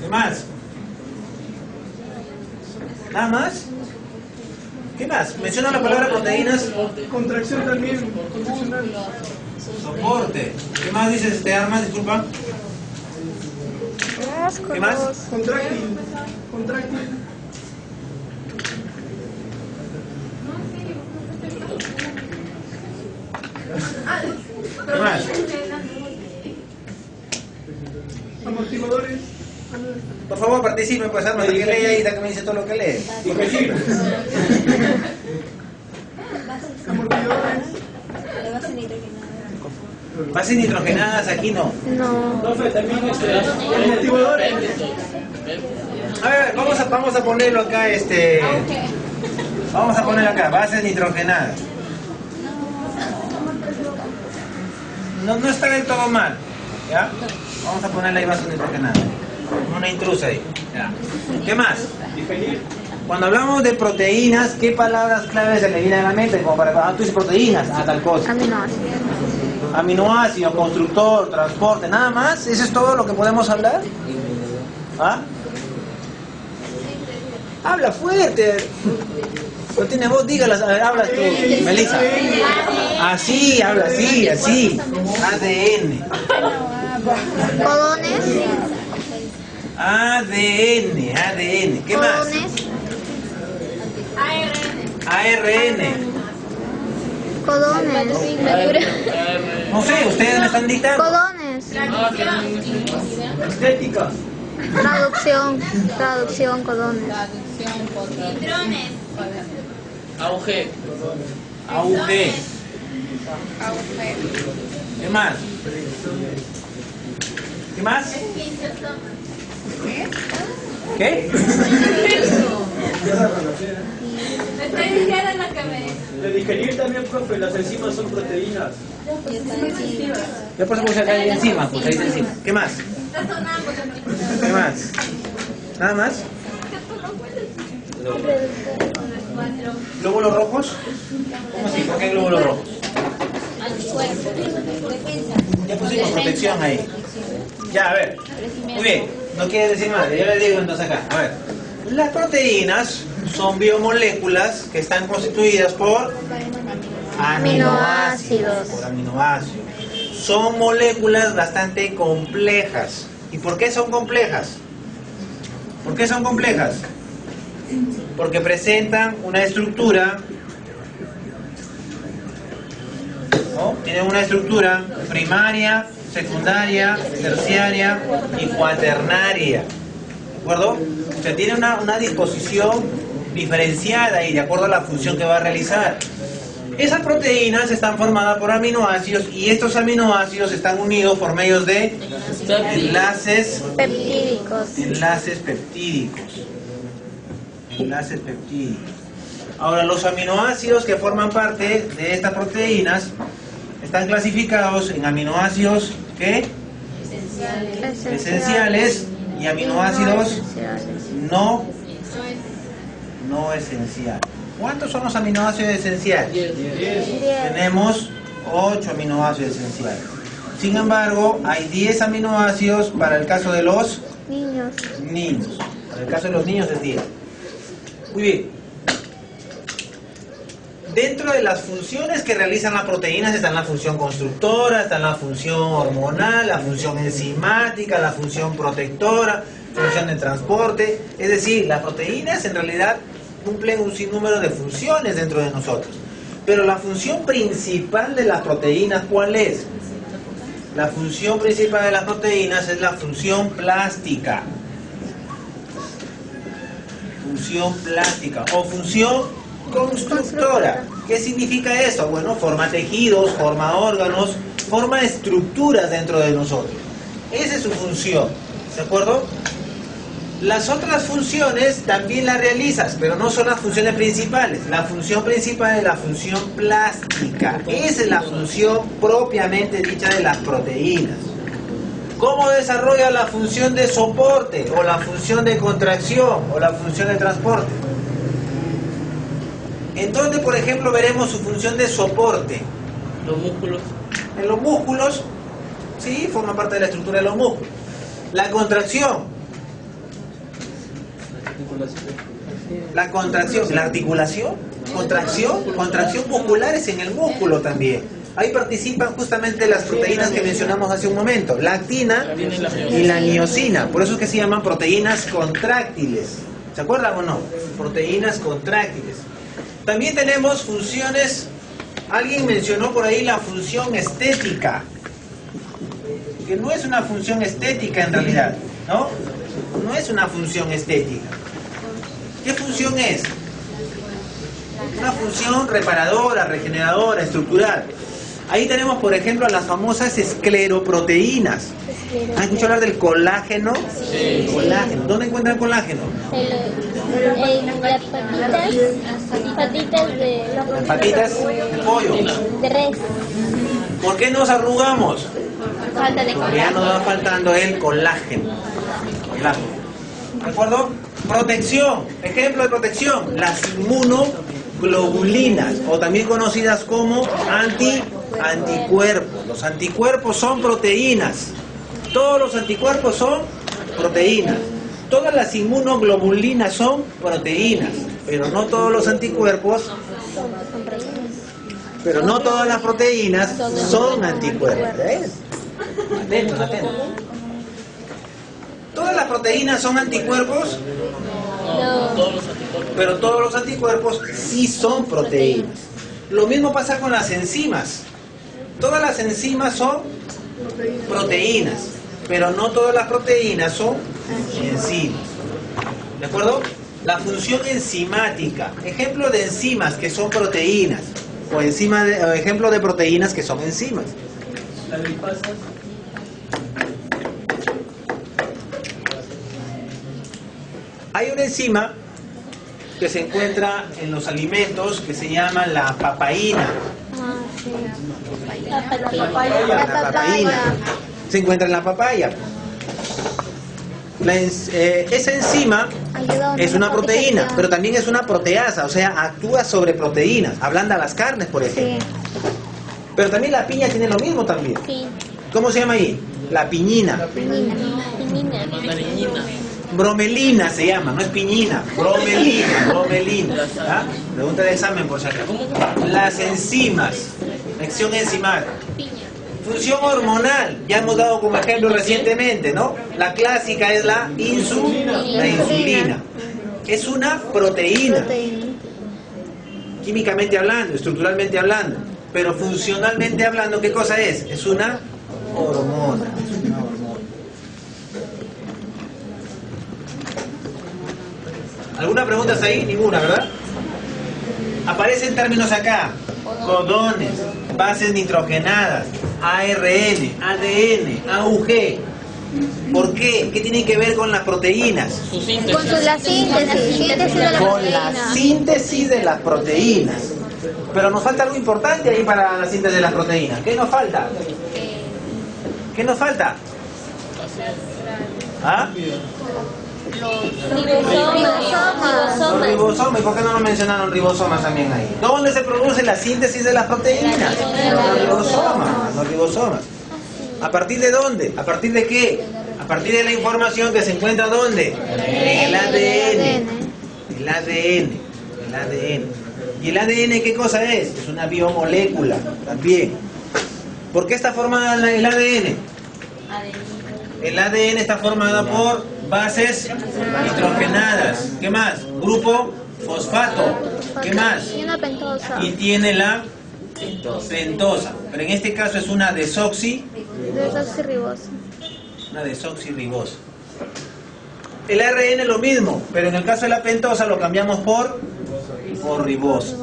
¿Qué más? ¿Nada más? ¿Qué más? Menciona la palabra proteínas. Contracción también. Contraccional. Soporte. ¿Qué más dices, Armas? Disculpa. ¿Qué más? Contráctil. Contráctil. ¿Qué más? Amortiguadores. Por favor, participen, pues, Armas. ¿Qué lee ahí? Que me dice todo lo que lee. Amortiguadores. Bases nitrogenadas aquí no. Amortiguadores. A ver, vamos a ponerlo acá, Vamos a ponerlo acá, bases nitrogenadas. No está del todo mal, ¿ya? Vamos a ponerle ahí bases nitrogenadas. Una intrusa ahí, ¿ya? ¿Qué más? Cuando hablamos de proteínas, ¿qué palabras claves se le vienen a la mente? Como para, tú dices proteínas, tal cosa. Aminoácidos, constructor, transporte, nada más. ¿Eso es todo lo que podemos hablar? ¿Ah? Habla fuerte. No tiene voz, dígalas, a ver, hablas tú, Melissa. Así, habla así, así. ADN. Codones. ADN. ¿Qué más? ARN. Codones. No sé, ustedes me están dictando. Codones. Estética. Traducción, codones. Traducción, contracción. AUG. AUG. ¿Qué más? ¿Qué más? ¿Qué? De digerir también, profe, las enzimas son proteínas. Ya por eso puse acá ahí encima, pues ahí está encima. ¿Qué más? ¿Qué más? ¿Nada más? ¿Glóbulos rojos? ¿Cómo así? ¿Por qué glóbulos rojos? Ya pusimos protección ahí. Ya, a ver. Muy bien. No quiere decir más. Yo le digo entonces acá. A ver. Las proteínas son biomoléculas que están constituidas por aminoácidos. Por aminoácidos. Son moléculas bastante complejas. ¿Y por qué son complejas? ¿Por qué son complejas? Porque presentan una estructura, ¿no? Tienen una estructura primaria, secundaria, terciaria y cuaternaria. ¿De acuerdo? O sea, tiene una disposición diferenciada y de acuerdo a la función que va a realizar. Esas proteínas están formadas por aminoácidos y estos aminoácidos están unidos por medios de enlaces Peptídicos. Enlaces peptídicos. Enlaces peptídicos. Ahora, los aminoácidos que forman parte de estas proteínas están clasificados en aminoácidos ¿qué? Esenciales y aminoácidos no esenciales. ¿Cuántos son los aminoácidos esenciales? 10. Tenemos 8 aminoácidos esenciales. Sin embargo, hay 10 aminoácidos para el caso de los Niños. niños. Para el caso de los niños es 10. Muy bien. Dentro de las funciones que realizan las proteínas están la función constructora, está la función hormonal, la función enzimática, la función protectora, función de transporte. Es decir, las proteínas en realidad cumplen un sinnúmero de funciones dentro de nosotros. Pero la función principal de las proteínas, ¿cuál es? La función principal de las proteínas es la función plástica. Función plástica o función constructora. ¿Qué significa eso? Bueno, forma tejidos, forma órganos, forma estructuras dentro de nosotros. Esa es su función. ¿De acuerdo? Las otras funciones también las realizas, pero no son las funciones principales. La función principal es la función plástica. Esa es la función propiamente dicha de las proteínas. ¿Cómo desarrolla la función de soporte, o la función de contracción, o la función de transporte? ¿En dónde, por ejemplo, veremos su función de soporte? Los músculos. En los músculos, sí, forma parte de la estructura de los músculos. La contracción. La contracción, la articulación, contracción musculares en el músculo también. Ahí participan justamente las proteínas que mencionamos hace un momento, la actina y la miosina. Por eso es que se llaman proteínas contráctiles. ¿Se acuerdan o no? Proteínas contráctiles. También tenemos funciones, alguien mencionó por ahí la función estética, que no es una función estética en realidad, ¿no? No es una función estética. ¿Qué función es? Una función reparadora, regeneradora, estructural. Ahí tenemos, por ejemplo, las famosas escleroproteínas. ¿Han escuchado hablar del colágeno? Sí. Colágeno. ¿Dónde encuentran colágeno? En las patitas de En patitas de pollo. res. ¿Por qué nos arrugamos? Falta de Porque ya nos va faltando el colágeno. ¿De acuerdo? Protección. Ejemplo de protección. Las inmunoglobulinas, o también conocidas como anticuerpos. Los anticuerpos son proteínas. Todos los anticuerpos son proteínas. Todas las inmunoglobulinas son proteínas. Pero no todos los anticuerpos, pero no todas las proteínas son anticuerpos. ¿Ves? Atentos, atentos. ¿Todas las proteínas son anticuerpos? No, todos los anticuerpos. Pero todos los anticuerpos sí son proteínas. Lo mismo pasa con las enzimas. Todas las enzimas son proteínas, pero no todas las proteínas son Enzimas. ¿De acuerdo? La función enzimática. Ejemplo de enzimas que son proteínas. O ejemplo de proteínas que son enzimas. La lipasa. Hay una enzima que se encuentra en los alimentos que se llama la papaína. La La papaína. Se encuentra en la papaya. Esa enzima es una proteína, pero también es una proteasa, o sea, actúa sobre proteínas, ablanda las carnes, por ejemplo. Pero también la piña tiene lo mismo también. Sí. ¿Cómo se llama ahí? La piñina. Mandarinina. Bromelina se llama, no es piñina. Bromelina. ¿Ah? Pregunta de examen por si acaso. Las enzimas, acción enzimal. Función hormonal, ya hemos dado como ejemplo recientemente, ¿no? La clásica es la insulina. Es una proteína, químicamente hablando, estructuralmente hablando, pero funcionalmente hablando, ¿qué cosa es? Es una hormona. ¿Alguna pregunta hasta ahí? Ninguna, ¿verdad? Aparecen términos acá: codones, bases nitrogenadas, ARN, ADN, AUG. ¿Por qué? ¿Qué tiene que ver con las proteínas? Su síntesis. Con la síntesis de la Con la proteína. síntesis de las proteínas. Pero nos falta algo importante ahí para la síntesis de las proteínas. ¿Qué nos falta? ¿Qué nos falta? ¿Ah? Los ribosomas. ¿Y por qué no nos mencionaron ribosomas también ahí? ¿Dónde se produce la síntesis de las proteínas? Los ribosomas. ¿A partir de dónde? ¿A partir de qué? A partir de la información que se encuentra ¿dónde? En el ADN. El ADN. ¿Y el ADN qué cosa es? Es una biomolécula también. ¿Por qué está formada el ADN? El ADN está formado por bases nitrogenadas. ¿Qué más? Grupo fosfato. ¿Qué más? Y una pentosa. Y tiene la pentosa. Pero en este caso es una Desoxirribosa. una desoxirribosa. El ARN es lo mismo, pero en el caso de la pentosa lo cambiamos por ribosa.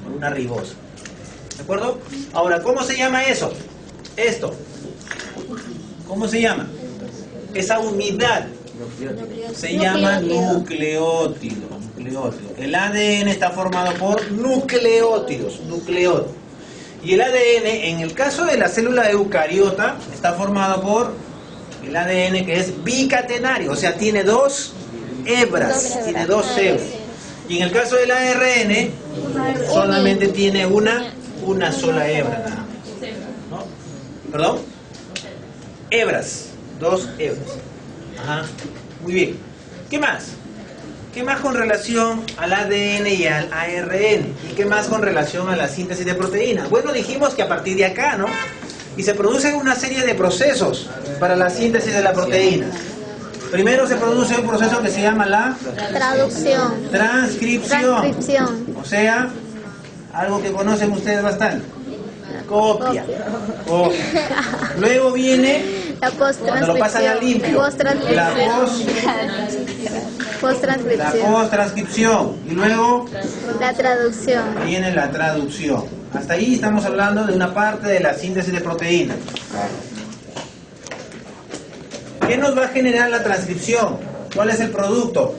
Por una ribosa. ¿De acuerdo? Ahora, ¿cómo se llama eso? Esto. ¿Cómo se llama? Esa unidad se llama nucleótido. El ADN está formado por nucleótidos. Y el ADN, en el caso de la célula eucariota, está formado por el ADN que es bicatenario, o sea, tiene dos hebras. Y en el caso del ARN, solamente tiene una sola hebra, nada más. ¿No? ¿Perdón? Hebras, dos hebras. Ajá. Muy bien. ¿Qué más? ¿Qué más con relación al ADN y al ARN? ¿Y qué más con relación a la síntesis de proteínas? Bueno, dijimos que a partir de acá, ¿no? Y se producen una serie de procesos para la síntesis de la proteína. Primero se produce un proceso que se llama la transcripción. O sea, algo que conocen ustedes bastante. Copia. Luego viene, La cuando lo pasan a limpio, la post-transcripción. Y luego la traducción. viene la traducción. Hasta ahí estamos hablando de una parte de la síntesis de proteínas. ¿Qué nos va a generar la transcripción? ¿Cuál es el producto?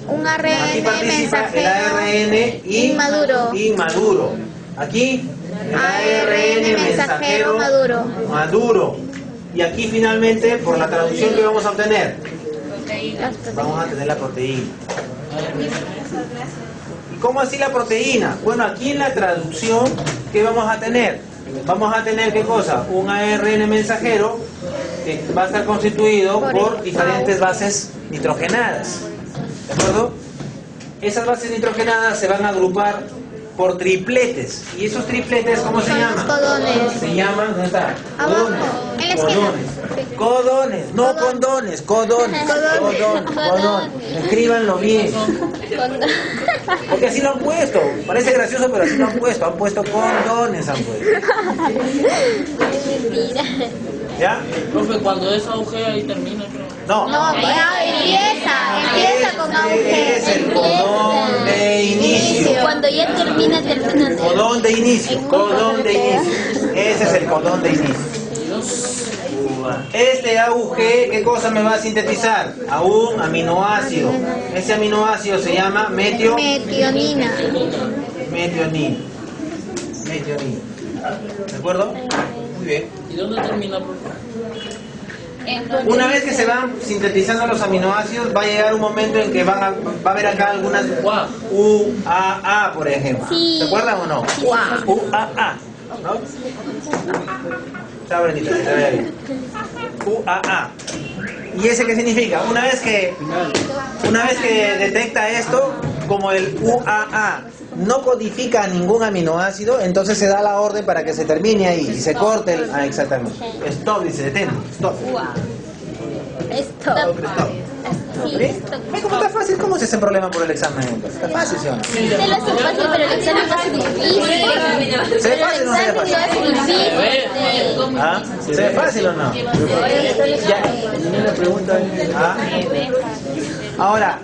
Un Aquí ARN participa el ARN inmaduro. inmaduro. Aquí el ARN mensajero maduro. Y aquí finalmente, por la traducción que vamos a obtener, vamos a tener la proteína. ¿Y cómo así la proteína? Bueno, aquí en la traducción, ¿qué vamos a tener? Vamos a tener, ¿qué cosa? Un ARN mensajero que va a estar constituido por diferentes bases nitrogenadas. ¿De acuerdo? Esas bases nitrogenadas se van a agrupar por tripletes. ¿Y esos tripletes cómo se Son los llaman? codones. Se llaman, ¿dónde está? Abajo, en la esquina. Codones, no condones, codones. Escríbanlo bien. Porque así lo han puesto. Parece gracioso, pero así lo han puesto. Han puesto condones, han puesto. Es mentira. ¿Ya? Profe, cuando es auge ahí termina, creo. No. No, empieza con auge. Es el codón de inicio. Cuando ya termina. Codón de inicio. Codón de inicio. Ese es el codón de inicio. Este AUG, ¿qué cosa me va a sintetizar? A un aminoácido. Ese aminoácido se llama Metionina. metionina. ¿De acuerdo? Muy bien. ¿Y dónde termina, profe? Una vez que se van sintetizando los aminoácidos, va a llegar un momento en que va a haber acá algunas UAA, por ejemplo. ¿Se acuerdan o no? UAA. ¿No? Chao, Brendita, que te vaya bien. UAA. ¿Y ese qué significa? Una vez que detecta esto, como el UAA no codifica ningún aminoácido, entonces se da la orden para que se termine ahí y se corte el... Ah, exactamente. Stop, dice, detente. Stop. Stop. ¿Ves cómo está fácil? ¿Cómo es ese problema por el examen? Está fácil, ¿sí o no? Se lo hace fácil, pero el examen va a ser difícil. ¿Se ve fácil o no se ve fácil? ¿Ah? ¿Se ve fácil o no? ¿Ah? Ahora,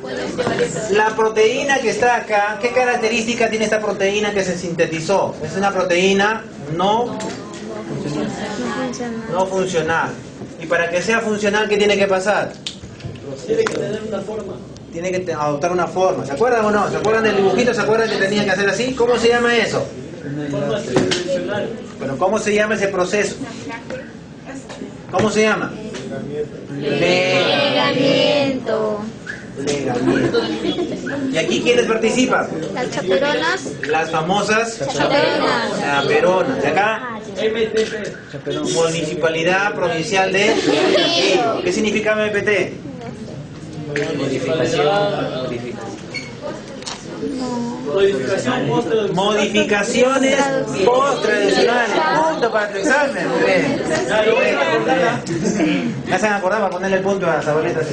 la proteína que está acá, ¿qué característica tiene esta proteína que se sintetizó? Es una proteína no funcional. Y para que sea funcional, ¿qué tiene que pasar? Tiene que tener una forma. Tiene que adoptar una forma. ¿Se acuerdan o no? ¿Se acuerdan del dibujito? ¿Se acuerdan que tenía que hacer así? ¿Cómo se llama eso? Forma tridimensional. Pero ¿cómo se llama ese proceso? ¿Cómo se llama? Plegamiento. Plegamiento. ¿Y aquí quiénes participan? Las chaperonas. Las famosas Chaperonas. chaperonas. ¿De acá? MPP. Municipalidad Provincial de Trujillo. ¿Qué significa MPT? Modificaciones post-tradicionales. Punto para tu examen. Muy bien. Me hacen acordar para ponerle el punto a las abuelitas.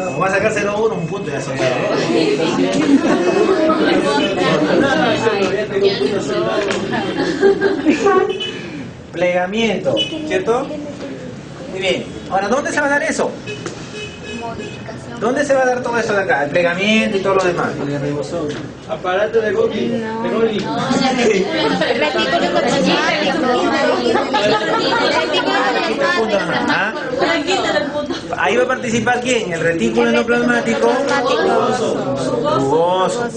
Como va a sacar 0-1, un punto ya se queda. Plegamiento, ¿cierto? Muy bien. Ahora, ¿dónde se va a dar eso? ¿Dónde se va a dar todo eso de acá? El plegamiento y todo lo demás. Aparato de Golgi. De Golgi. ¿Ah? Ahí va a participar ¿quién? El retículo endoplasmático rugoso.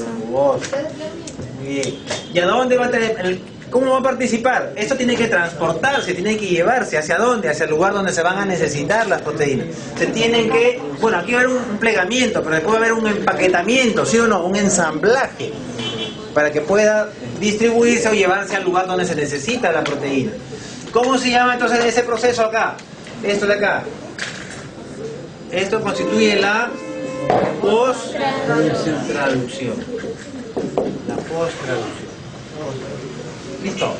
Muy bien. ¿Y a dónde va a tener cómo va a participar? Esto tiene que transportarse, tiene que llevarse. ¿Hacia dónde? Hacia el lugar donde se van a necesitar las proteínas. Se tienen que... Bueno, aquí va a haber un plegamiento, pero después va a haber un empaquetamiento, ¿sí o no? Un ensamblaje para que pueda distribuirse o llevarse al lugar donde se necesita la proteína. ¿Cómo se llama entonces ese proceso acá? Esto de acá. Esto constituye la post-traducción. La post-traducción. ¿Listo?